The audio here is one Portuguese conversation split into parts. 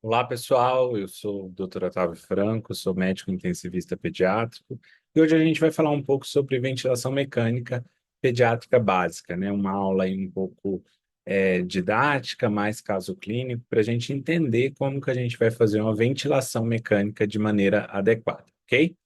Olá, pessoal. Eu sou o Dr. Otávio Franco, sou médico intensivista pediátrico e hoje a gente vai falar um pouco sobre ventilação mecânica pediátrica básica, né? Uma aula aí um pouco didática, mais caso clínico, para a gente entender como que a gente vai fazer uma ventilação mecânica de maneira adequada, ok?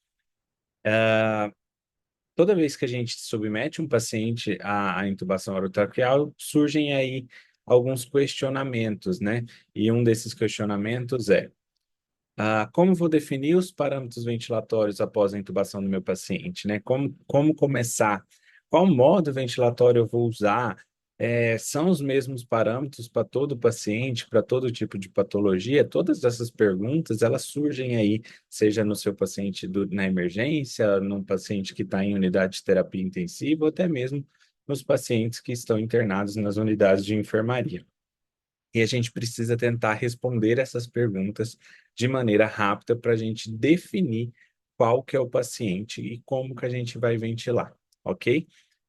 Toda vez que a gente submete um paciente à intubação orotraqueal, surgem aí alguns questionamentos, né? E um desses questionamentos é: como vou definir os parâmetros ventilatórios após a intubação do meu paciente, né? Como começar? Qual modo ventilatório eu vou usar? São os mesmos parâmetros para todo paciente, para todo tipo de patologia? Todas essas perguntas, elas surgem aí, seja no seu paciente na emergência, num paciente que está em unidade de terapia intensiva, ou até mesmo nos pacientes que estão internados nas unidades de enfermaria. E a gente precisa tentar responder essas perguntas de maneira rápida para a gente definir qual que é o paciente e como que a gente vai ventilar, ok?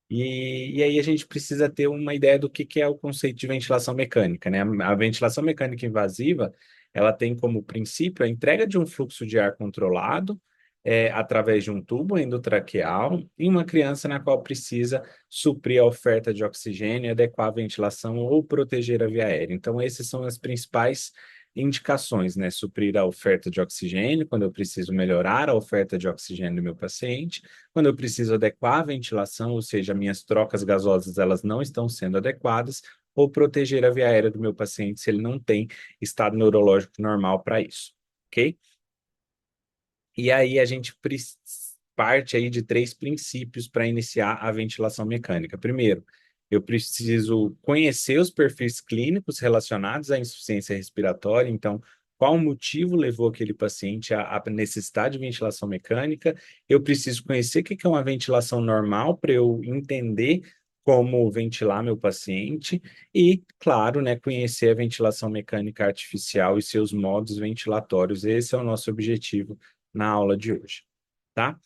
E aí a gente precisa ter uma ideia do que é o conceito de ventilação mecânica, né? A ventilação mecânica invasiva, ela tem como princípio a entrega de um fluxo de ar controlado, através de um tubo endotraqueal em uma criança na qual precisa suprir a oferta de oxigênio, adequar a ventilação ou proteger a via aérea. Então, essas são as principais indicações, né? Suprir a oferta de oxigênio, quando eu preciso melhorar a oferta de oxigênio do meu paciente, quando eu preciso adequar a ventilação, ou seja, minhas trocas gasosas elas não estão sendo adequadas, ou proteger a via aérea do meu paciente se ele não tem estado neurológico normal para isso, ok? E aí a gente parte aí de três princípios para iniciar a ventilação mecânica. Primeiro, eu preciso conhecer os perfis clínicos relacionados à insuficiência respiratória. Então, qual o motivo levou aquele paciente à necessidade de ventilação mecânica? Eu preciso conhecer o que é uma ventilação normal para eu entender como ventilar meu paciente e, claro, né, conhecer a ventilação mecânica artificial e seus modos ventilatórios. Esse é o nosso objetivo na aula de hoje, tá?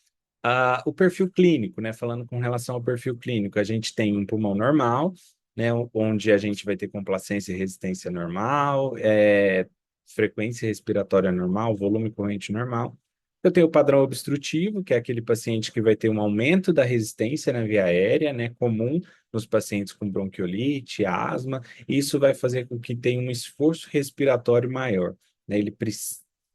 O perfil clínico, né? Falando com relação ao perfil clínico, a gente tem um pulmão normal, né? Onde a gente vai ter complacência e resistência normal, frequência respiratória normal, volume corrente normal. Eu tenho o padrão obstrutivo, que é aquele paciente que vai ter um aumento da resistência na via aérea, né? Comum nos pacientes com bronquiolite, asma. E isso vai fazer com que tenha um esforço respiratório maior, né? Ele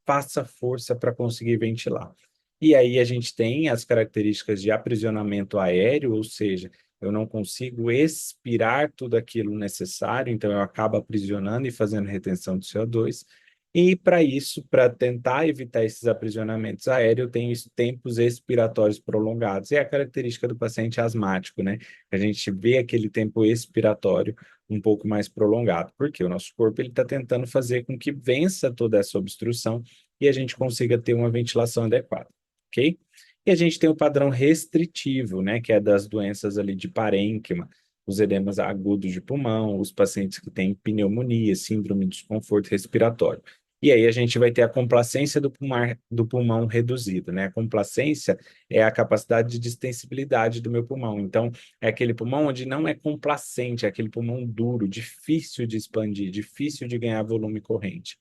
faça força para conseguir ventilar. E aí a gente tem as características de aprisionamento aéreo, ou seja, eu não consigo expirar tudo aquilo necessário, então eu acabo aprisionando e fazendo retenção de CO2. E para isso, para tentar evitar esses aprisionamentos aéreos, eu tenho tempos expiratórios prolongados. É a característica do paciente asmático, né? A gente vê aquele tempo expiratório um pouco mais prolongado, porque o nosso corpo ele está tentando fazer com que vença toda essa obstrução e a gente consiga ter uma ventilação adequada, ok? E a gente tem o padrão restritivo, né, que é das doenças ali de parênquima, os edemas agudos de pulmão, os pacientes que têm pneumonia, síndrome de desconforto respiratório. E aí a gente vai ter a complacência do pulmão reduzido, né? A complacência é a capacidade de distensibilidade do meu pulmão. Então, é aquele pulmão onde não é complacente, é aquele pulmão duro, difícil de expandir, difícil de ganhar volume corrente.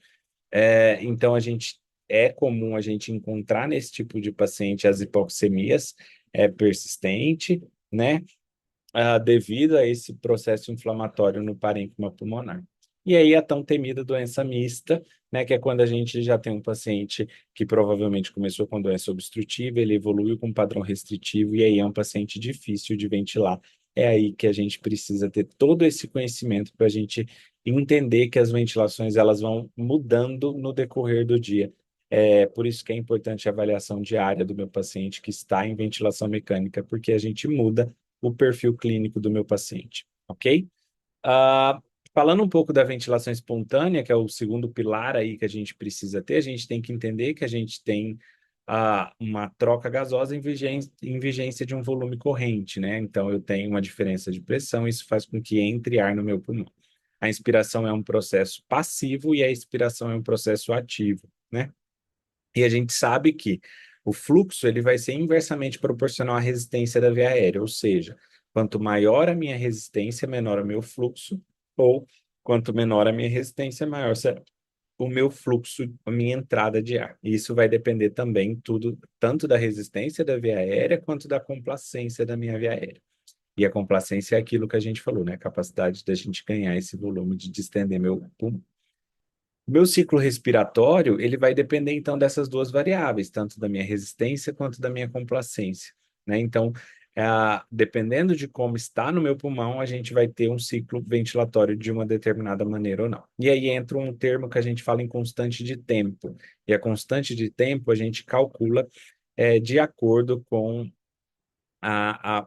Então, é comum a gente encontrar nesse tipo de paciente as hipoxemias persistente, né? Devido a esse processo inflamatório no parênquima pulmonar. E aí a tão temida doença mista, né, que é quando a gente já tem um paciente que provavelmente começou com doença obstrutiva, ele evoluiu com padrão restritivo e aí é um paciente difícil de ventilar. É aí que a gente precisa ter todo esse conhecimento para a gente entender que as ventilações elas vão mudando no decorrer do dia. É por isso que é importante a avaliação diária do meu paciente que está em ventilação mecânica, porque a gente muda o perfil clínico do meu paciente, ok? Ah, falando um pouco da ventilação espontânea, que é o segundo pilar aí que a gente precisa ter, a gente tem que entender que a gente tem uma troca gasosa em vigência de um volume corrente, né? Então, eu tenho uma diferença de pressão, isso faz com que entre ar no meu pulmão. A inspiração é um processo passivo e a expiração é um processo ativo, né? E a gente sabe que o fluxo ele vai ser inversamente proporcional à resistência da via aérea, ou seja, quanto maior a minha resistência, menor o meu fluxo, ou quanto menor a minha resistência, maior será. o meu fluxo, a minha entrada de ar. E isso vai depender também tudo, tanto da resistência da via aérea quanto da complacência da minha via aérea. E a complacência é aquilo que a gente falou, né? A capacidade da gente ganhar esse volume de distender meu pulmão. Meu ciclo respiratório, ele vai depender então dessas duas variáveis, tanto da minha resistência quanto da minha complacência, né? Então, dependendo de como está no meu pulmão, a gente vai ter um ciclo ventilatório de uma determinada maneira ou não. E aí entra um termo que a gente fala em constante de tempo. E a constante de tempo a gente calcula de acordo com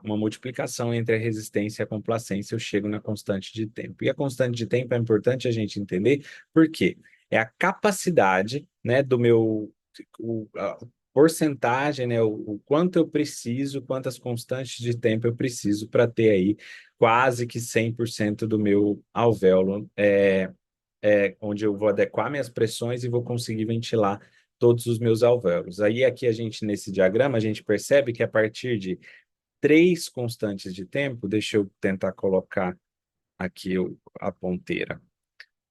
uma multiplicação entre a resistência e a complacência, eu chego na constante de tempo. E a constante de tempo é importante a gente entender, porque é a capacidade, né, do meu, a porcentagem, né, o quanto eu preciso, quantas constantes de tempo eu preciso para ter aí quase que 100% do meu alvéolo, onde eu vou adequar minhas pressões e vou conseguir ventilar todos os meus alvéolos. Aí aqui a gente, nesse diagrama, a gente percebe que a partir de três constantes de tempo, deixa eu tentar colocar aqui a ponteira.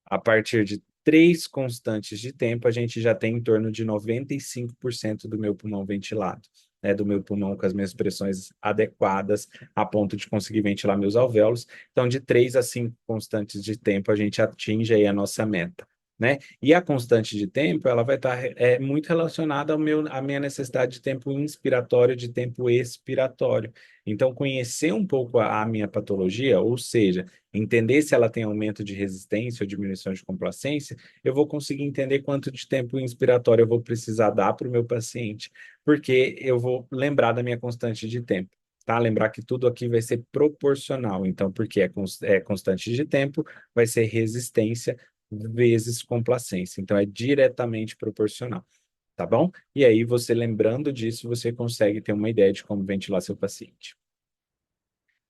A partir de três constantes de tempo, a gente já tem em torno de 95% do meu pulmão ventilado, né, do meu pulmão com as minhas pressões adequadas a ponto de conseguir ventilar meus alvéolos. Então, de três a cinco constantes de tempo, a gente atinge aí a nossa meta. Né? E a constante de tempo, ela vai estar muito relacionada à minha necessidade de tempo inspiratório, de tempo expiratório. Então, conhecer um pouco a minha patologia, ou seja, entender se ela tem aumento de resistência ou diminuição de complacência, eu vou conseguir entender quanto de tempo inspiratório eu vou precisar dar para o meu paciente, porque eu vou lembrar da minha constante de tempo. Tá? Lembrar que tudo aqui vai ser proporcional. Então, porque é constante de tempo, vai ser resistência vezes complacência. Então, é diretamente proporcional. Tá bom? E aí, você lembrando disso, você consegue ter uma ideia de como ventilar seu paciente.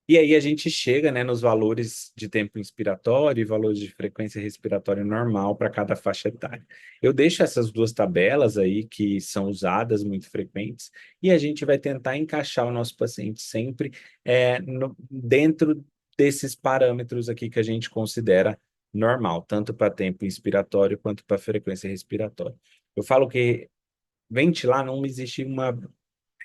E aí a gente chega, né, nos valores de tempo inspiratório e valores de frequência respiratória normal para cada faixa etária. Eu deixo essas duas tabelas aí que são usadas muito frequentes e a gente vai tentar encaixar o nosso paciente sempre dentro desses parâmetros aqui que a gente considera normal, tanto para tempo inspiratório quanto para frequência respiratória. Eu falo que ventilar não existe uma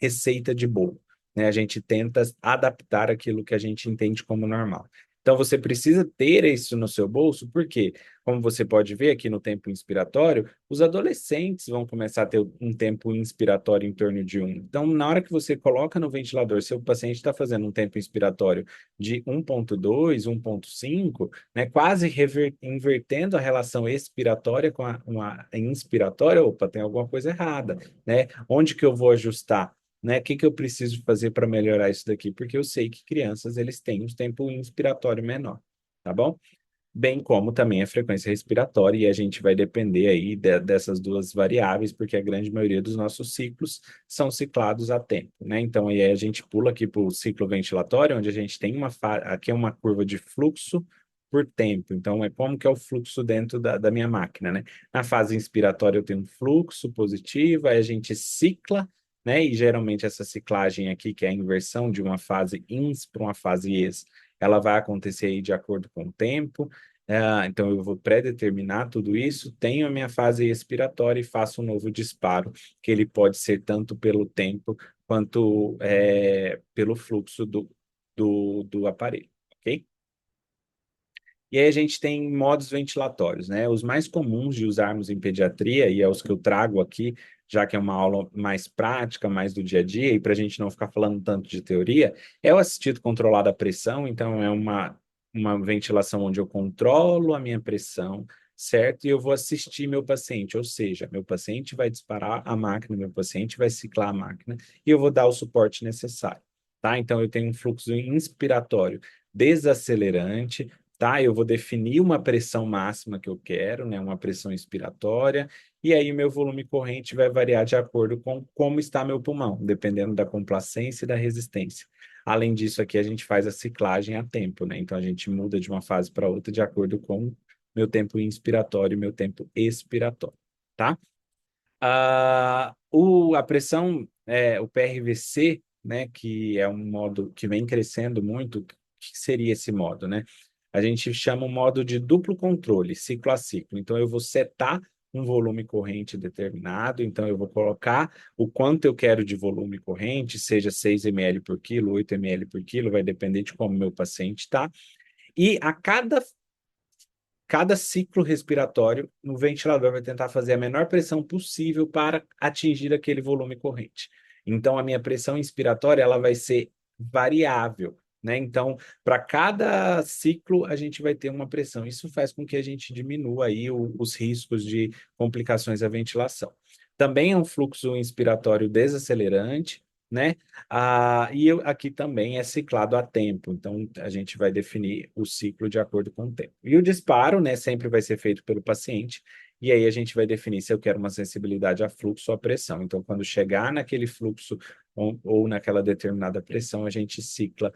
receita de bolo, né? A gente tenta adaptar aquilo que a gente entende como normal. Então, você precisa ter isso no seu bolso, porque, como você pode ver aqui no tempo inspiratório, os adolescentes vão começar a ter um tempo inspiratório em torno de um. Então, na hora que você coloca no ventilador, seu paciente está fazendo um tempo inspiratório de 1,2, 1,5, né, quase invertendo a relação expiratória com a inspiratória, opa, tem alguma coisa errada, né? Onde que eu vou ajustar? Né? O que que eu preciso fazer para melhorar isso daqui? Porque eu sei que crianças, eles têm um tempo inspiratório menor, tá bom? Bem como também a frequência respiratória, e a gente vai depender aí dessas duas variáveis, porque a grande maioria dos nossos ciclos são ciclados a tempo, né? Então, aí a gente pula aqui para o ciclo ventilatório, onde a gente tem aqui é uma curva de fluxo por tempo. Então, é como que é o fluxo dentro da minha máquina, né? Na fase inspiratória, eu tenho um fluxo positivo, aí a gente cicla, né? E geralmente essa ciclagem aqui, que é a inversão de uma fase ins para uma fase ex, ela vai acontecer aí de acordo com o tempo. Então, eu vou pré-determinar tudo isso, tenho a minha fase expiratória e faço um novo disparo, que ele pode ser tanto pelo tempo quanto pelo fluxo do aparelho, ok? E aí a gente tem modos ventilatórios, né? Os mais comuns de usarmos em pediatria, e é os que eu trago aqui, já que é uma aula mais prática, mais do dia a dia, e para a gente não ficar falando tanto de teoria, é o assistido controlado à pressão, então é uma ventilação onde eu controlo a minha pressão, certo? E eu vou assistir meu paciente, ou seja, meu paciente vai disparar a máquina, meu paciente vai ciclar a máquina, e eu vou dar o suporte necessário, tá? Então eu tenho um fluxo inspiratório desacelerante, tá? Eu vou definir uma pressão máxima que eu quero, né? Uma pressão inspiratória, e aí meu volume corrente vai variar de acordo com como está meu pulmão, dependendo da complacência e da resistência. Além disso, aqui a gente faz a ciclagem a tempo, né? Então a gente muda de uma fase para outra de acordo com meu tempo inspiratório e meu tempo expiratório, tá? A pressão, o PRVC, né, que é um modo que vem crescendo muito, o que seria esse modo, né? A gente chama o modo de duplo controle, ciclo a ciclo. Então, eu vou setar um volume corrente determinado, então eu vou colocar o quanto eu quero de volume corrente, seja 6 ml por quilo, 8 ml por quilo, vai depender de como meu paciente está. E a cada ciclo respiratório, o ventilador vai tentar fazer a menor pressão possível para atingir aquele volume corrente. Então, a minha pressão inspiratória ela vai ser variável, né? Então, para cada ciclo, a gente vai ter uma pressão. Isso faz com que a gente diminua aí os riscos de complicações à ventilação. Também é um fluxo inspiratório desacelerante, né? Aqui também é ciclado a tempo, então a gente vai definir o ciclo de acordo com o tempo. E o disparo, né, sempre vai ser feito pelo paciente, e aí a gente vai definir se eu quero uma sensibilidade a fluxo ou a pressão. Então, quando chegar naquele fluxo ou naquela determinada pressão, a gente cicla,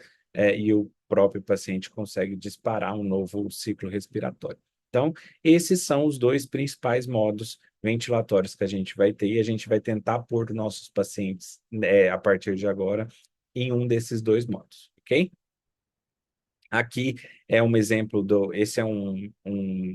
e o próprio paciente consegue disparar um novo ciclo respiratório. Então, esses são os dois principais modos ventilatórios que a gente vai ter e a gente vai tentar pôr nossos pacientes, a partir de agora, em um desses dois modos, ok? Aqui é um exemplo esse é um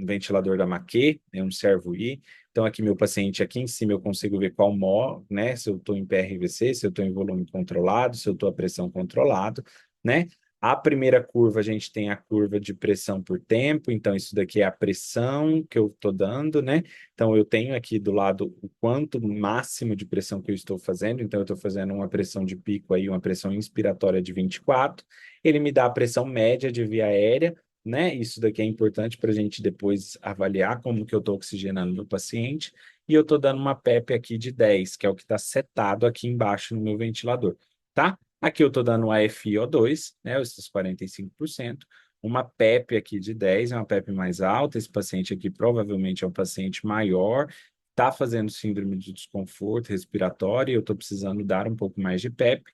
ventilador da Maquet, é um Servo-I. Então aqui meu paciente, aqui em cima eu consigo ver qual mó, né? Se eu estou em PRVC, se eu estou em volume controlado, se eu estou a pressão controlado, né? A primeira curva a gente tem a curva de pressão por tempo, então isso daqui é a pressão que eu estou dando, né? Então eu tenho aqui do lado o quanto máximo de pressão que eu estou fazendo, então eu estou fazendo uma pressão de pico aí, uma pressão inspiratória de 24. Ele me dá a pressão média de via aérea, né? Isso daqui é importante para a gente depois avaliar como que eu estou oxigenando meu paciente. E eu estou dando uma PEP aqui de 10, que é o que está setado aqui embaixo no meu ventilador, tá? Aqui eu estou dando a FiO2, né? Esses 45%. Uma PEP aqui de 10, é uma PEP mais alta. Esse paciente aqui provavelmente é um paciente maior, está fazendo síndrome de desconforto respiratório, e eu estou precisando dar um pouco mais de PEP.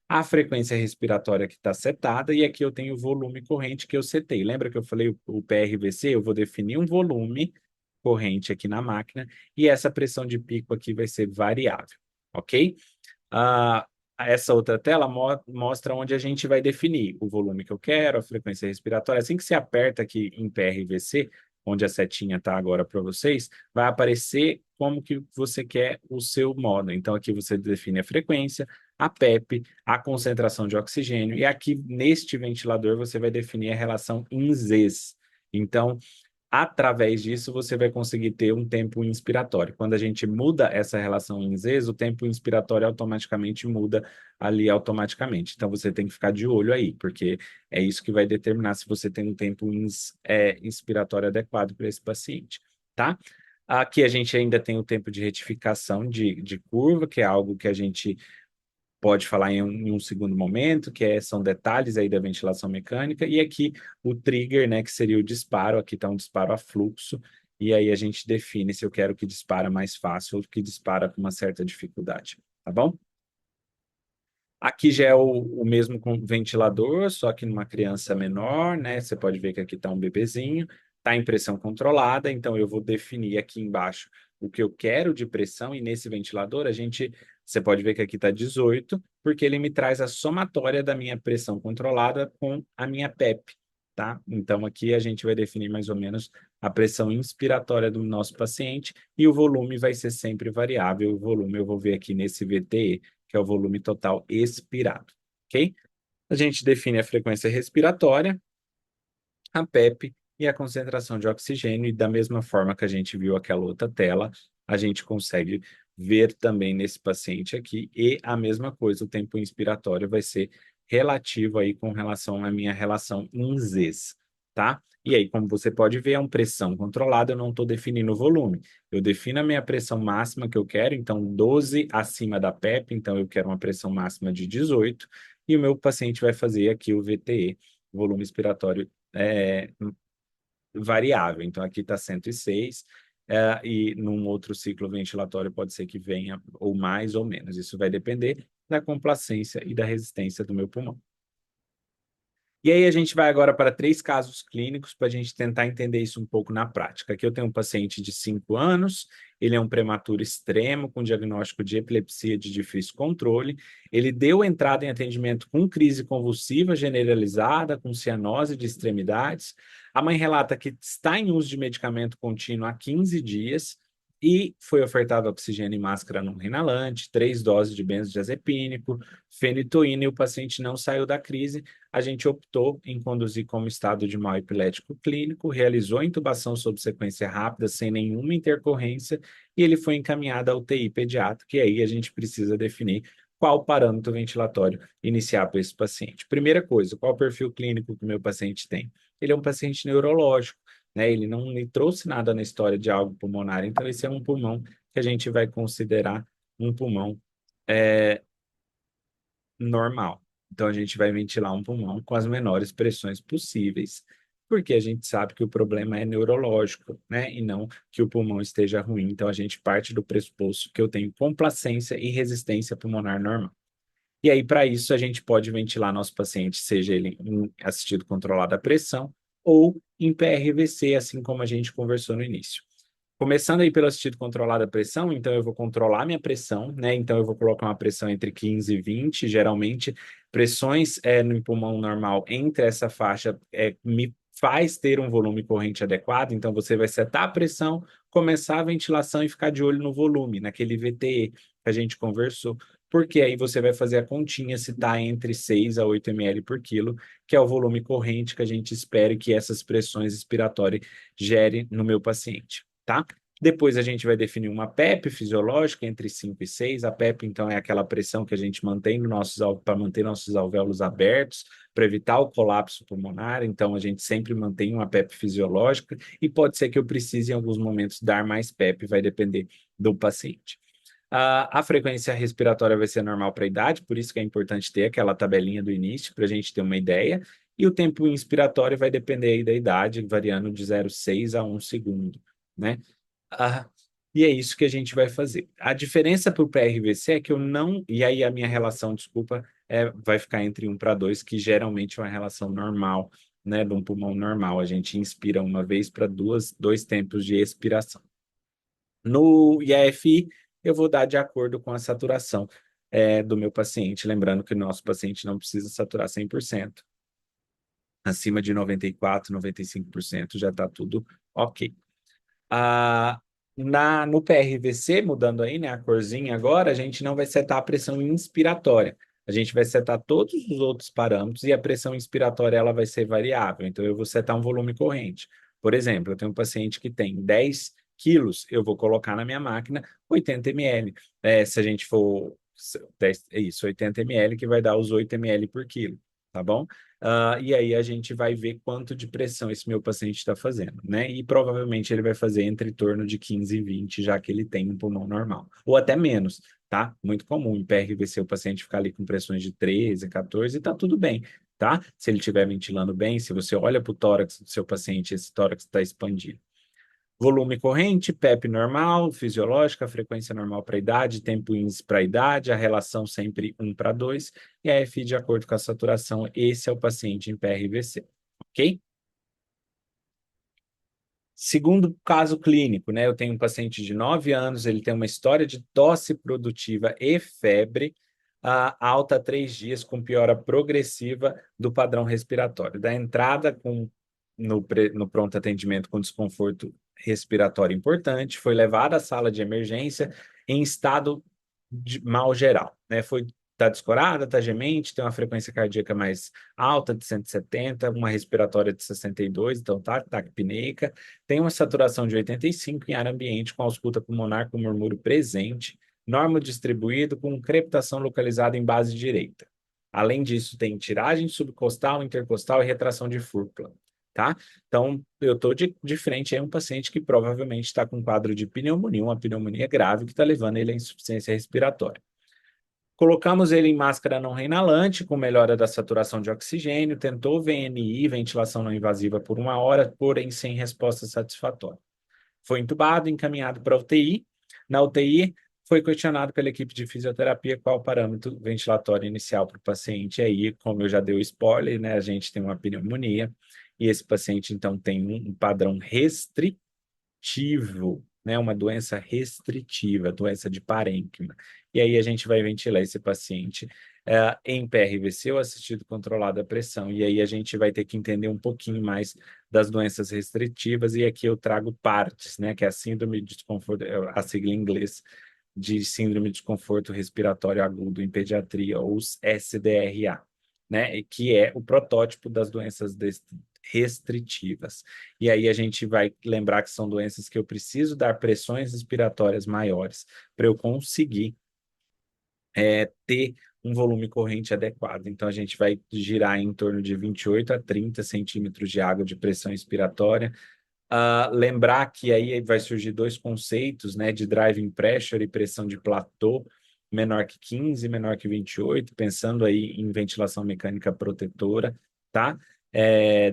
A frequência respiratória que está setada, e aqui eu tenho o volume corrente que eu setei. Lembra que eu falei o PRVC? Eu vou definir um volume corrente aqui na máquina, e essa pressão de pico aqui vai ser variável, ok? Ah, essa outra tela mostra onde a gente vai definir o volume que eu quero, a frequência respiratória. Assim que você aperta aqui em PRVC, onde a setinha está agora para vocês, vai aparecer como que você quer o seu modo. Então, aqui você define a frequência, a PEP, a concentração de oxigênio, e aqui neste ventilador você vai definir a relação em Zs. Então, através disso, você vai conseguir ter um tempo inspiratório. Quando a gente muda essa relação em Zs, o tempo inspiratório automaticamente muda ali automaticamente. Então, você tem que ficar de olho aí, porque é isso que vai determinar se você tem um tempo inspiratório adequado para esse paciente, tá? Aqui a gente ainda tem o tempo de retificação de curva, que é algo que a gente pode falar em um segundo momento, são detalhes aí da ventilação mecânica, e aqui o trigger, né, que seria o disparo, aqui está um disparo a fluxo, e aí a gente define se eu quero que dispara mais fácil ou que dispara com uma certa dificuldade, tá bom? Aqui já é o mesmo com ventilador, só que numa criança menor, né? Você pode ver que aqui está um bebezinho, está em pressão controlada, então eu vou definir aqui embaixo o que eu quero de pressão, e nesse ventilador você pode ver que aqui está 18, porque ele me traz a somatória da minha pressão controlada com a minha PEP, tá? Então aqui a gente vai definir mais ou menos a pressão inspiratória do nosso paciente, e o volume vai ser sempre variável. O volume eu vou ver aqui nesse VTE, que é o volume total expirado, ok? A gente define a frequência respiratória, a PEP e a concentração de oxigênio, e da mesma forma que a gente viu aquela outra tela, a gente consegue ver também nesse paciente aqui, e a mesma coisa, o tempo inspiratório vai ser relativo aí com relação à minha relação em Zs, tá? E aí, como você pode ver, é uma pressão controlada, eu não estou definindo o volume. Eu defino a minha pressão máxima que eu quero, então 12 acima da PEP, então eu quero uma pressão máxima de 18, e o meu paciente vai fazer aqui o VTE, volume expiratório variável. Então, aqui está 106, e num outro ciclo ventilatório pode ser que venha ou mais ou menos. Isso vai depender da complacência e da resistência do meu pulmão. E aí a gente vai agora para 3 casos clínicos para a gente tentar entender isso um pouco na prática. Aqui eu tenho um paciente de 5 anos, ele é um prematuro extremo com diagnóstico de epilepsia de difícil controle. Ele deu entrada em atendimento com crise convulsiva generalizada, com cianose de extremidades. A mãe relata que está em uso de medicamento contínuo há 15 dias, E foi ofertado oxigênio e máscara não inalante, 3 doses de benzodiazepínico, fenitoína, e o paciente não saiu da crise. A gente optou em conduzir como estado de mal epilético clínico, realizou a intubação sob sequência rápida, sem nenhuma intercorrência, e ele foi encaminhado à UTI pediátrica, e aí a gente precisa definir qual parâmetro ventilatório iniciar para esse paciente. Primeira coisa, qual o perfil clínico que o meu paciente tem? Ele é um paciente neurológico, né? Ele não me trouxe nada na história de algo pulmonar, então esse é um pulmão que a gente vai considerar um pulmão é, normal. Então a gente vai ventilar um pulmão com as menores pressões possíveis, porque a gente sabe que o problema é neurológico, né? E não que o pulmão esteja ruim. Então a gente parte do pressuposto que eu tenho complacência e resistência pulmonar normal. E aí, para isso, a gente pode ventilar nosso paciente, seja ele em assistido controlado à pressão ou em PRVC, assim como a gente conversou no início. Começando aí pelo assistido controlado à pressão, então eu vou controlar minha pressão, né? Então eu vou colocar uma pressão entre 15 e 20, geralmente pressões no pulmão normal entre essa faixa me faz ter um volume corrente adequado, então você vai setar a pressão, começar a ventilação e ficar de olho no volume, naquele VTE que a gente conversou, porque aí você vai fazer a continha se está entre 6 a 8 ml por quilo, que é o volume corrente que a gente espera que essas pressões expiratórias gerem no meu paciente, tá? Depois a gente vai definir uma PEP fisiológica entre 5 e 6. A PEP, então, é aquela pressão que a gente mantém no para manter nossos alvéolos abertos, para evitar o colapso pulmonar. Então, a gente sempre mantém uma PEP fisiológica e pode ser que eu precise, em alguns momentos, dar mais PEP, vai depender do paciente. A frequência respiratória vai ser normal para a idade, por isso que é importante ter aquela tabelinha do início, para a gente ter uma ideia. E o tempo inspiratório vai depender aí da idade, variando de 0,6 a 1 segundo, né? Ah, e é isso que a gente vai fazer. A diferença para o PRVC é que eu não. E aí a minha relação, desculpa, vai ficar entre 1 para 2, que geralmente é uma relação normal, né? De um pulmão normal. A gente inspira uma vez para 2 tempos de expiração. No IAFI, eu vou dar de acordo com a saturação do meu paciente. Lembrando que o nosso paciente não precisa saturar 100%. Acima de 94, 95% já está tudo ok. Ah, no PRVC, mudando aí, né, a corzinha agora, a gente não vai setar a pressão inspiratória. A gente vai setar todos os outros parâmetros e a pressão inspiratória ela vai ser variável. Então, eu vou setar um volume corrente. Por exemplo, eu tenho um paciente que tem 10 quilos, eu vou colocar na minha máquina 80 ml. Se a gente for 10, é isso, 80 ml, que vai dar os 8 ml por quilo, tá bom? E aí a gente vai ver quanto de pressão esse meu paciente está fazendo, né? E provavelmente ele vai fazer entre torno de 15 e 20, já que ele tem um pulmão normal. Ou até menos, tá? Muito comum em PRVC o paciente ficar ali com pressões de 13, 14 e tá tudo bem, tá? Se ele estiver ventilando bem, se você olha para o tórax do seu paciente, esse tórax está expandido. Volume corrente, PEP normal, fisiológica, frequência normal para a idade, tempo índice para a idade, a relação sempre 1 para 2, e a F de acordo com a saturação. Esse é o paciente em PRVC, ok? Segundo caso clínico, né? Eu tenho um paciente de 9 anos, ele tem uma história de tosse produtiva e febre, alta há 3 dias, com piora progressiva do padrão respiratório. Da entrada no pronto atendimento com desconforto respiratório importante, foi levado à sala de emergência em estado de mal geral, né? Tá descorada, tá gemente, tem uma frequência cardíaca mais alta, de 170, uma respiratória de 62, então tá taquipneica, tem uma saturação de 85 em ar ambiente, com ausculta pulmonar com murmúrio presente, normo distribuído com crepitação localizada em base direita. Além disso, tem tiragem subcostal, intercostal e retração de fúrcula, tá? Então, eu estou de frente a um paciente que provavelmente está com um quadro de pneumonia, uma pneumonia grave que está levando ele à insuficiência respiratória. Colocamos ele em máscara não reinalante, com melhora da saturação de oxigênio, tentou VNI, ventilação não invasiva, por 1 hora, porém sem resposta satisfatória. Foi entubado, encaminhado para a UTI. Na UTI, foi questionado pela equipe de fisioterapia qual o parâmetro ventilatório inicial para o paciente. E aí, como eu já dei o spoiler, né, a gente tem uma pneumonia, e esse paciente, então, tem um padrão restritivo, né? Uma doença restritiva, doença de parênquima. E aí a gente vai ventilar esse paciente em PRVC ou assistido controlado à pressão. E aí a gente vai ter que entender um pouquinho mais das doenças restritivas, e aqui eu trago PARTS, né, que é a síndrome de desconforto, a sigla em inglês, de síndrome de desconforto respiratório agudo em pediatria, ou os SDRA, né, que é o protótipo das doenças restritivas. E aí a gente vai lembrar que são doenças que eu preciso dar pressões respiratórias maiores para eu conseguir ter um volume corrente adequado. Então, a gente vai girar em torno de 28 a 30 centímetros de água de pressão expiratória. Lembrar que aí vai surgir dois conceitos, né, de driving pressure e pressão de platô, menor que 15, menor que 28, pensando aí em ventilação mecânica protetora, tá?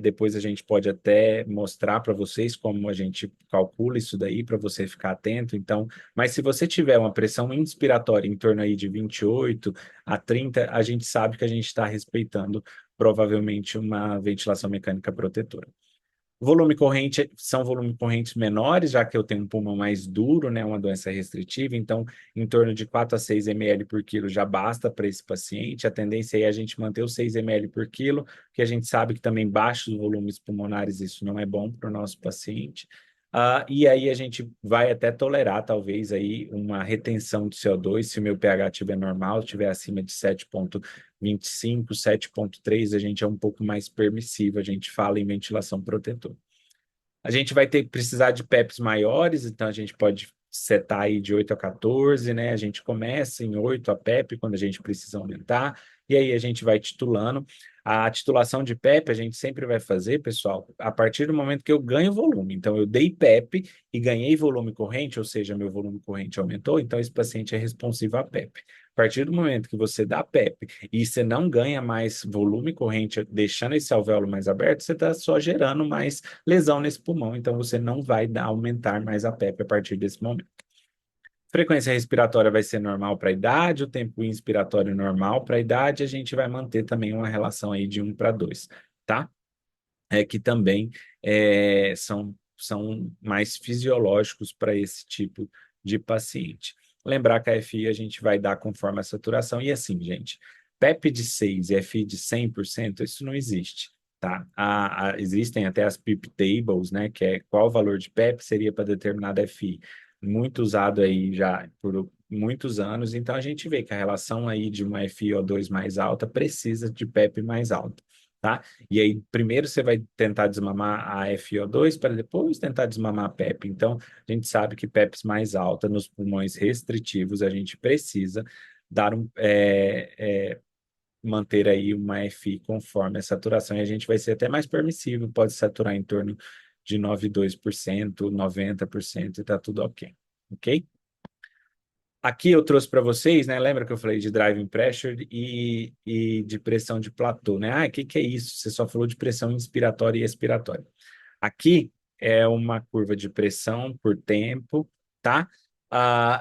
Depois a gente pode até mostrar para vocês como a gente calcula isso daí, para você ficar atento. Então, mas se você tiver uma pressão inspiratória em torno aí de 28 a 30, a gente sabe que a gente está respeitando provavelmente uma ventilação mecânica protetora. Volume corrente são volume correntes menores, já que eu tenho um pulmão mais duro, né, uma doença restritiva, então em torno de 4 a 6 ml por quilo já basta para esse paciente. A tendência é a gente manter os 6 ml por quilo, porque a gente sabe que também baixos volumes pulmonares isso não é bom para o nosso paciente. E aí a gente vai até tolerar, talvez, aí uma retenção de CO2, se o meu pH estiver normal, estiver acima de 7,25, 7,3, a gente é um pouco mais permissivo, a gente fala em ventilação protetora. A gente vai ter que precisar de PEPs maiores, então a gente pode setar aí de 8 a 14, né? A gente começa em 8 a PEP, quando a gente precisa aumentar, e aí a gente vai titulando. A titulação de PEP a gente sempre vai fazer, pessoal, a partir do momento que eu ganho volume. Então, eu dei PEP e ganhei volume corrente, ou seja, meu volume corrente aumentou, então esse paciente é responsivo a PEP. A partir do momento que você dá PEP e você não ganha mais volume corrente, deixando esse alvéolo mais aberto, você está só gerando mais lesão nesse pulmão, então você não vai aumentar mais a PEP a partir desse momento. Frequência respiratória vai ser normal para a idade, o tempo inspiratório normal para a idade, a gente vai manter também uma relação aí de 1 para 2, tá? Que também são mais fisiológicos para esse tipo de paciente. Lembrar que a FI a gente vai dar conforme a saturação, e assim, gente, PEP de 6 e FI de 100%, isso não existe, tá? Existem até as PIP tables, né, que é qual o valor de PEP seria para determinada FI, muito usado aí já por muitos anos, então a gente vê que a relação aí de uma FiO2 mais alta precisa de PEP mais alta, tá? E aí, primeiro você vai tentar desmamar a FiO2 para depois tentar desmamar a PEP. Então, a gente sabe que PEPs mais alta nos pulmões restritivos, a gente precisa dar manter aí uma FI conforme a saturação, e a gente vai ser até mais permissivo, pode saturar em torno de 92%, 90%, e tá tudo ok. Ok? Aqui eu trouxe para vocês, né? Lembra que eu falei de driving pressure e de pressão de platô, né? O que é isso? Você só falou de pressão inspiratória e expiratória. Aqui é uma curva de pressão por tempo, tá?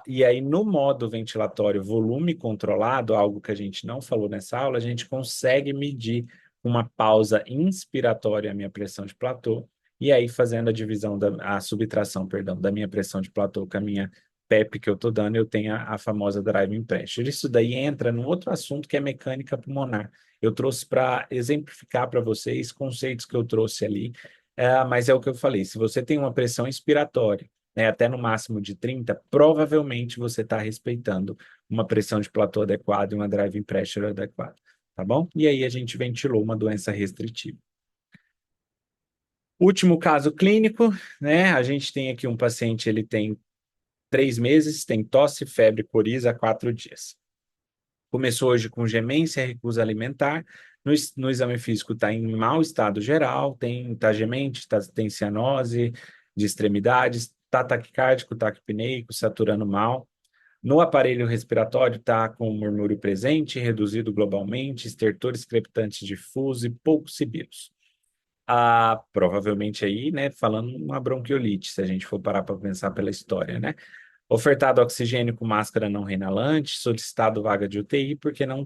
E aí, no modo ventilatório volume controlado, algo que a gente não falou nessa aula, a gente consegue medir uma pausa inspiratória a minha pressão de platô, e aí fazendo a subtração, perdão, da minha pressão de platô com a minha PEP que eu estou dando, eu tenho a famosa driving pressure. Isso daí entra num outro assunto que é mecânica pulmonar. Eu trouxe para exemplificar para vocês conceitos que eu trouxe ali, mas é o que eu falei, se você tem uma pressão inspiratória, né, até no máximo de 30, provavelmente você está respeitando uma pressão de platô adequada e uma driving pressure adequada, tá bom? E aí a gente ventilou uma doença restritiva. Último caso clínico, né? A gente tem aqui um paciente, ele tem 3 meses, tem tosse, febre, coriza há 4 dias. Começou hoje com gemência, recusa alimentar. No exame físico está em mau estado geral, tá gemente, tem cianose de extremidades, está taquicárdico, taquipneico, saturando mal. No aparelho respiratório está com murmúrio presente, reduzido globalmente, estertores crepitantes difusos e poucos sibilos. Provavelmente aí, né, falando uma bronquiolite, se a gente for parar para pensar pela história, né? Ofertado oxigênio com máscara não reinalante, solicitado vaga de UTI porque não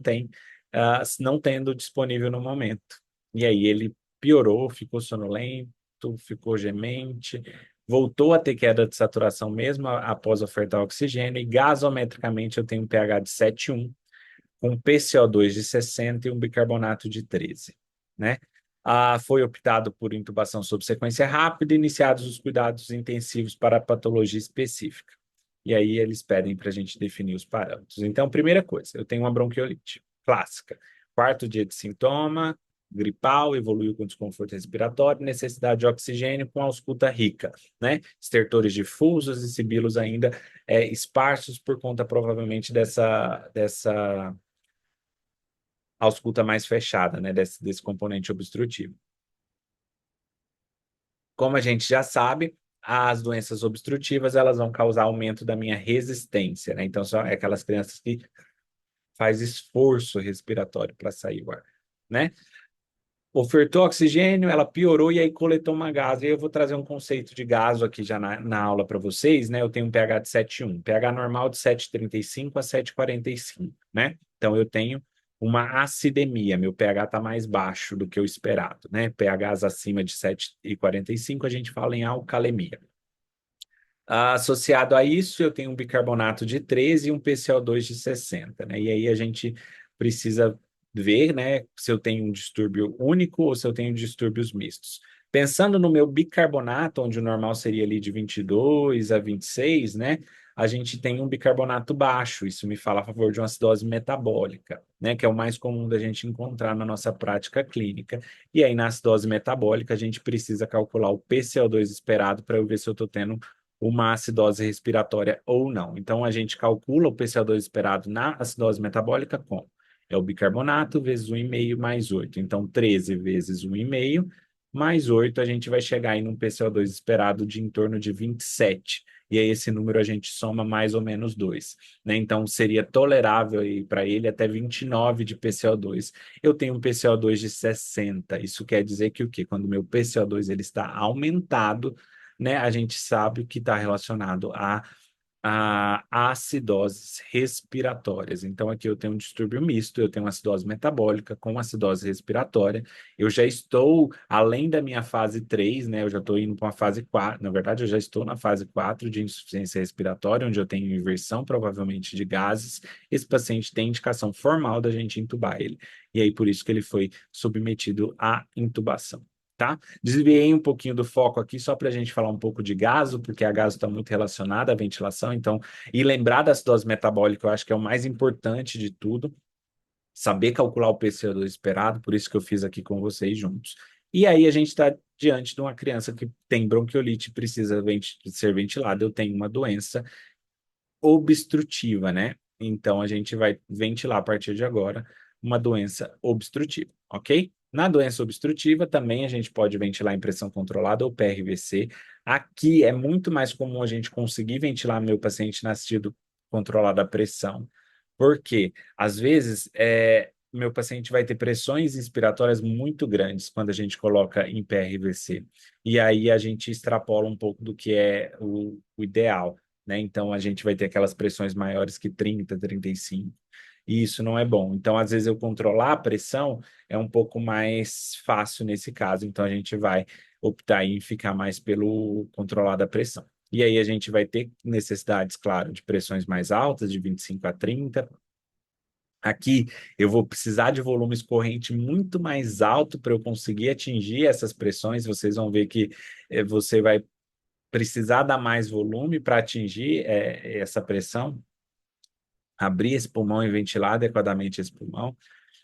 tendo disponível no momento. E aí ele piorou, ficou sonolento, ficou gemente, voltou a ter queda de saturação mesmo após ofertar oxigênio, e gasometricamente eu tenho um pH de 7,1, com PCO2 de 60 e um bicarbonato de 13, né? Foi optado por intubação sob sequência rápida, iniciados os cuidados intensivos para a patologia específica. E aí eles pedem para a gente definir os parâmetros. Então, primeira coisa, eu tenho uma bronquiolite clássica. Quarto dia de sintoma, gripal, evoluiu com desconforto respiratório, necessidade de oxigênio com ausculta rica, né? Estertores difusos e sibilos ainda esparsos por conta provavelmente dessa ausculta mais fechada, né? Desse componente obstrutivo. Como a gente já sabe, as doenças obstrutivas elas vão causar aumento da minha resistência, né? Então, são aquelas crianças que faz esforço respiratório para sair o ar, né? Ofertou oxigênio, ela piorou e aí coletou uma gaso. E aí eu vou trazer um conceito de gaso aqui já na aula para vocês, né? Eu tenho um pH de 7,1, pH normal de 7,35 a 7,45, né? Então eu tenho uma acidemia, meu pH está mais baixo do que o esperado, né? pHs acima de 7,45 a gente fala em alcalemia. Associado a isso, eu tenho um bicarbonato de 13 e um PCO2 de 60, né? E aí a gente precisa ver, né, se eu tenho um distúrbio único ou se eu tenho distúrbios mistos. Pensando no meu bicarbonato, onde o normal seria ali de 22 a 26, né? A gente tem um bicarbonato baixo, isso me fala a favor de uma acidose metabólica, né? Que é o mais comum da gente encontrar na nossa prática clínica. E aí, na acidose metabólica, a gente precisa calcular o PCO2 esperado para eu ver se eu estou tendo uma acidose respiratória ou não. Então, a gente calcula o PCO2 esperado na acidose metabólica com o bicarbonato vezes 1,5 mais 8. Então, 13 vezes 1,5 mais 8, a gente vai chegar aí num PCO2 esperado de em torno de 27. E aí, esse número a gente soma mais ou menos 2, né? Então, seria tolerável para ele até 29 de PCO2. Eu tenho um PCO2 de 60. Isso quer dizer que o quê? Quando o meu PCO2 ele está aumentado, né, a gente sabe que está relacionado a acidoses respiratórias. Então, aqui eu tenho um distúrbio misto, eu tenho uma acidose metabólica com acidose respiratória. Eu já estou além da minha fase 3, né? Eu já estou indo para uma fase 4. Na verdade, eu já estou na fase 4 de insuficiência respiratória, onde eu tenho inversão, provavelmente, de gases. Esse paciente tem indicação formal da gente intubar ele. E aí, por isso que ele foi submetido à intubação. Tá? Desviei um pouquinho do foco aqui só para a gente falar um pouco de gaso, porque a gaso está muito relacionada à ventilação, então, e lembrar da acidose metabólica, eu acho que é o mais importante de tudo, saber calcular o PCO2 esperado, por isso que eu fiz aqui com vocês juntos. E aí a gente está diante de uma criança que tem bronquiolite e precisa ser ventilada, eu tenho uma doença obstrutiva, né? Então a gente vai ventilar a partir de agora uma doença obstrutiva, ok? Na doença obstrutiva também a gente pode ventilar em pressão controlada ou PRVC. Aqui é muito mais comum a gente conseguir ventilar meu paciente nascido controlado a pressão, porque às vezes meu paciente vai ter pressões inspiratórias muito grandes quando a gente coloca em PRVC. E aí a gente extrapola um pouco do que é o ideal, né? Então a gente vai ter aquelas pressões maiores que 30, 35, e isso não é bom. Então, às vezes, eu controlar a pressão é um pouco mais fácil nesse caso. Então, a gente vai optar em ficar mais pelo controlar da pressão. E aí a gente vai ter necessidades, claro, de pressões mais altas, de 25 a 30. Aqui eu vou precisar de volume escorrente muito mais alto para eu conseguir atingir essas pressões. Vocês vão ver que você vai precisar dar mais volume para atingir essa pressão, abrir esse pulmão e ventilar adequadamente esse pulmão.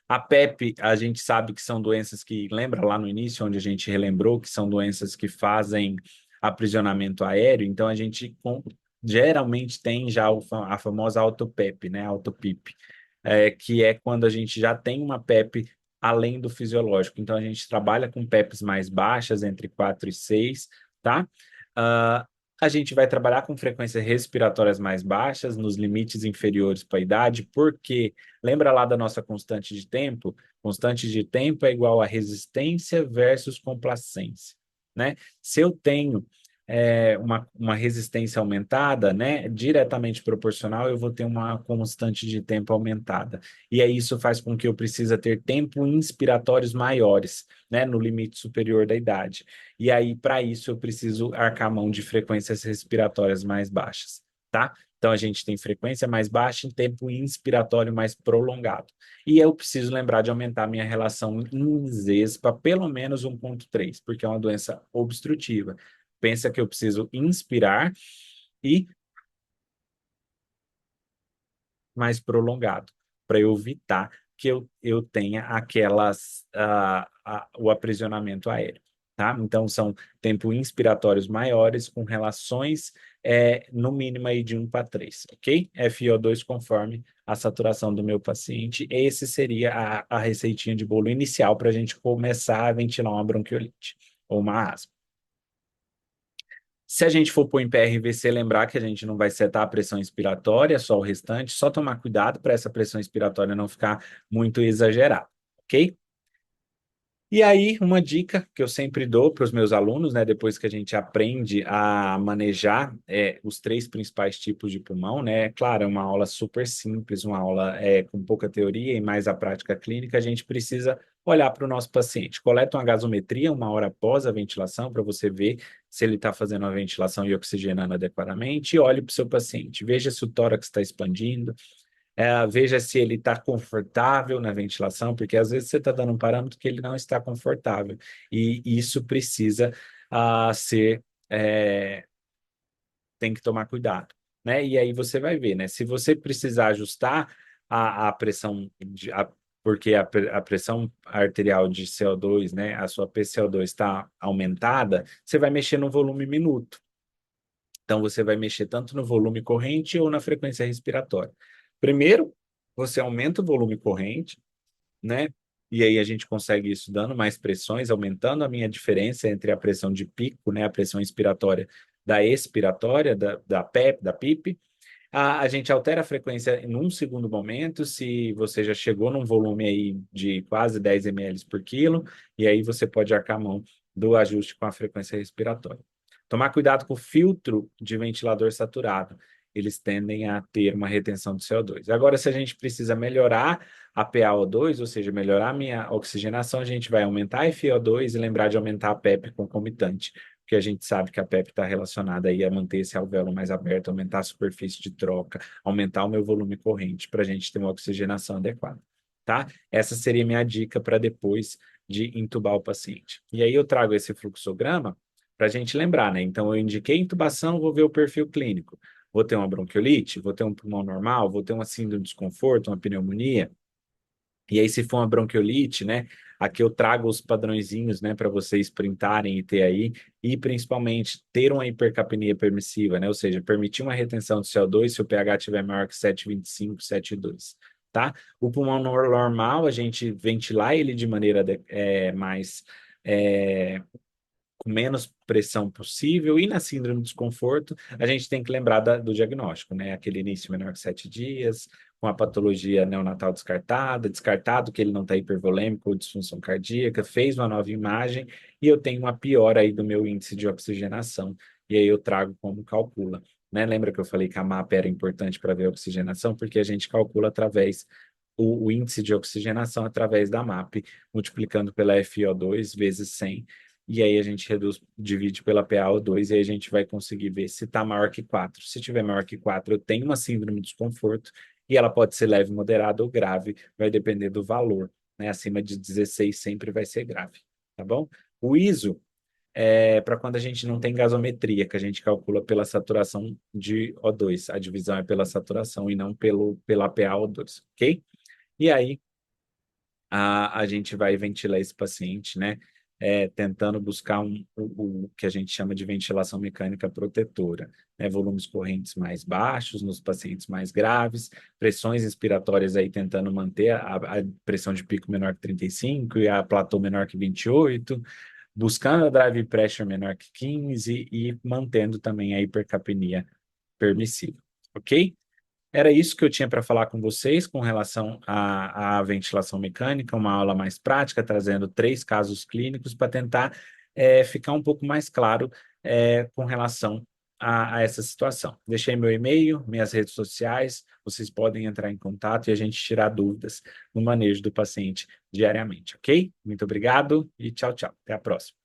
A PEP, a gente sabe que são doenças que, lembra lá no início, onde a gente relembrou que são doenças que fazem aprisionamento aéreo, então a gente geralmente tem já a famosa autopep, né, autopip, que é quando a gente já tem uma PEP além do fisiológico. Então a gente trabalha com PEPs mais baixas, entre 4 e 6, tá? Uh, a gente vai trabalhar com frequências respiratórias mais baixas, nos limites inferiores para a idade, porque lembra lá da nossa constante de tempo? Constante de tempo é igual a resistência versus complacência, né? Se eu tenho uma resistência aumentada, né, diretamente proporcional, eu vou ter uma constante de tempo aumentada. E aí isso faz com que eu precisa ter tempo inspiratórios maiores, né, no limite superior da idade. E aí, para isso, eu preciso arcar mão de frequências respiratórias mais baixas, tá? Então, a gente tem frequência mais baixa e tempo inspiratório mais prolongado. E eu preciso lembrar de aumentar minha relação em Zs para pelo menos 1,3, porque é uma doença obstrutiva. Pensa que eu preciso inspirar e mais prolongado, para eu evitar que eu tenha o aprisionamento aéreo, tá? Então, são tempos inspiratórios maiores com relações no mínimo aí de 1 para 3, ok? FiO2 conforme a saturação do meu paciente. Esse seria a receitinha de bolo inicial para a gente começar a ventilar uma bronquiolite ou uma asma. Se a gente for pôr em PRVC, lembrar que a gente não vai setar a pressão inspiratória, só o restante, só tomar cuidado para essa pressão inspiratória não ficar muito exagerada, ok? E aí, uma dica que eu sempre dou para os meus alunos, né, depois que a gente aprende a manejar os 3 principais tipos de pulmão, né? Claro, é uma aula super simples, uma aula com pouca teoria e mais a prática clínica, a gente precisa olhar para o nosso paciente. Coleta uma gasometria 1 hora após a ventilação, para você ver se ele está fazendo a ventilação e oxigenando adequadamente, e olhe para o seu paciente, veja se o tórax está expandindo, veja se ele está confortável na ventilação, porque às vezes você está dando um parâmetro que ele não está confortável, e isso precisa ser, tem que tomar cuidado, né? E aí você vai ver, né? Se você precisar ajustar a pressão, porque a pressão arterial de CO2, né? A sua PCO2 está aumentada, você vai mexer no volume minuto. Então, você vai mexer tanto no volume corrente ou na frequência respiratória. Primeiro, você aumenta o volume corrente, né? E aí a gente consegue isso dando mais pressões, aumentando a minha diferença entre a pressão de pico, né? A pressão inspiratória da expiratória, da PEP, da PIP. A gente altera a frequência num segundo momento, se você já chegou num volume aí de quase 10 ml por quilo, e aí você pode arcar a mão do ajuste com a frequência respiratória. Tomar cuidado com o filtro de ventilador saturado. Eles tendem a ter uma retenção de CO2. Agora, se a gente precisa melhorar a PaO2, ou seja, melhorar a minha oxigenação, a gente vai aumentar a FiO2 e lembrar de aumentar a PEP concomitante, porque a gente sabe que a PEP está relacionada aí a manter esse alvéolo mais aberto, aumentar a superfície de troca, aumentar o meu volume corrente para a gente ter uma oxigenação adequada, tá? Essa seria minha dica para depois de intubar o paciente. E aí eu trago esse fluxograma para a gente lembrar, né? Então eu indiquei intubação, vou ver o perfil clínico. Vou ter uma bronquiolite, vou ter um pulmão normal, vou ter uma síndrome de desconforto, uma pneumonia. E aí, se for uma bronquiolite, né? Aqui eu trago os padrõezinhos, né, para vocês printarem e ter aí, e principalmente ter uma hipercapnia permissiva, né? Ou seja, permitir uma retenção de CO2 se o pH estiver maior que 7,25, 7,2, tá? O pulmão normal, a gente ventilar ele de maneira mais é, com menos pressão possível, e na síndrome de desconforto, a gente tem que lembrar do diagnóstico, né? Aquele início menor que 7 dias, com a patologia neonatal descartada, descartado que ele não está hipervolêmico ou disfunção cardíaca, fez uma nova imagem e eu tenho uma piora aí do meu índice de oxigenação, e aí eu trago como calcula. Né? Lembra que eu falei que a MAP era importante para ver a oxigenação? Porque a gente calcula através o índice de oxigenação através da MAP, multiplicando pela FiO2 vezes 100, e aí a gente reduz, divide pela PaO2, e aí a gente vai conseguir ver se está maior que 4. Se tiver maior que 4, eu tenho uma síndrome de desconforto, e ela pode ser leve, moderada ou grave, vai depender do valor, né? Acima de 16 sempre vai ser grave, tá bom? O ISO é para quando a gente não tem gasometria, que a gente calcula pela saturação de O2. A divisão é pela saturação e não pela PaO2, ok? E aí a gente vai ventilar esse paciente, né? Tentando buscar o que a gente chama de ventilação mecânica protetora, né? Volumes correntes mais baixos nos pacientes mais graves, pressões inspiratórias aí tentando manter a pressão de pico menor que 35 e a platô menor que 28, buscando a drive pressure menor que 15 e mantendo também a hipercapnia permissiva, ok? Era isso que eu tinha para falar com vocês com relação à ventilação mecânica, uma aula mais prática, trazendo 3 casos clínicos para tentar ficar um pouco mais claro com relação a essa situação. Deixei meu e-mail, minhas redes sociais, vocês podem entrar em contato e a gente tirar dúvidas no manejo do paciente diariamente, ok? Muito obrigado e tchau, tchau. Até a próxima.